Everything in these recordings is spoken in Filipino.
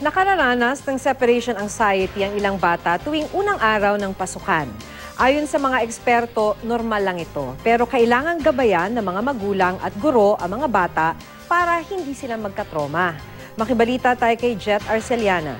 Nakararanas ng separation anxiety ang ilang bata tuwing unang araw ng pasukan. Ayon sa mga eksperto, normal lang ito. Pero kailangang gabayan ng mga magulang at guro ang mga bata para hindi sila magkatroma. Makibalita tayo kay Jet Arceliana.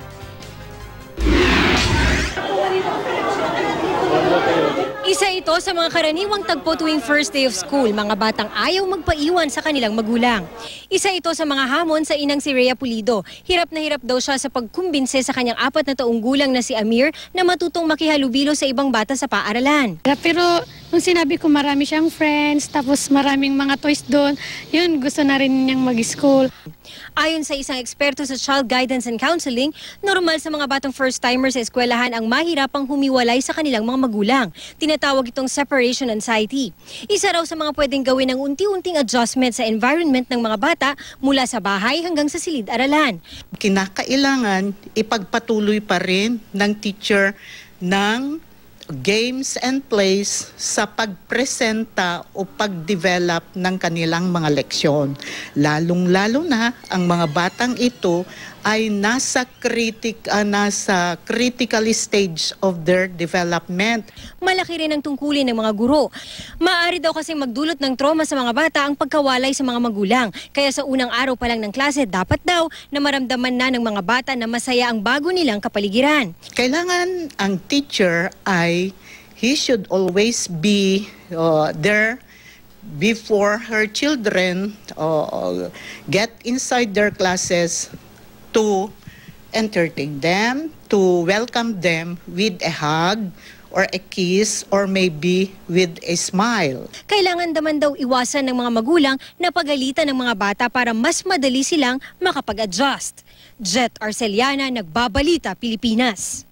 Isa ito sa mga karaniwang tagpo tuwing first day of school, mga batang ayaw magpaiwan sa kanilang magulang. Isa ito sa mga hamon sa inang si Rhea Pulido. Hirap na hirap daw siya sa pagkumbinse sa kanyang 4 na taong gulang na si Amir na matutong makihalubilo sa ibang bata sa paaralan. Pero nung sinabi ko marami siyang friends, tapos maraming mga toys doon, yun gusto na rin niyang mag-school. Ayon sa isang eksperto sa Child Guidance and Counseling, normal sa mga batang first-timer sa eskwelahan ang mahirapang humiwalay sa kanilang mga magulang. Tinatawag itong separation anxiety. Isa raw sa mga pwedeng gawin ng unti-unting adjustment sa environment ng mga bata mula sa bahay hanggang sa silid-aralan. Kinakailangan ipagpatuloy pa rin ng teacher ng games and plays sa pagpresenta o pagdevelop ng kanilang mga leksyon. Lalong-lalo na ang mga batang ito ay nasa critical stage of their development. Malaki rin ang tungkulin ng mga guro. Maaari daw kasing magdulot ng trauma sa mga bata ang pagkawalay sa mga magulang. Kaya sa unang araw pa lang ng klase, dapat daw na maramdaman na ng mga bata na masaya ang bago nilang kapaligiran. Kailangan ang teacher ay he should always be there before her children get inside their classes to entertain them, to welcome them with a hug or a kiss or maybe with a smile. Kailangan naman daw iwasan ng mga magulang na pagalitan ng mga bata para mas madali silang makapag-adjust. Jet Arceliana, Nagbabalita, Pilipinas.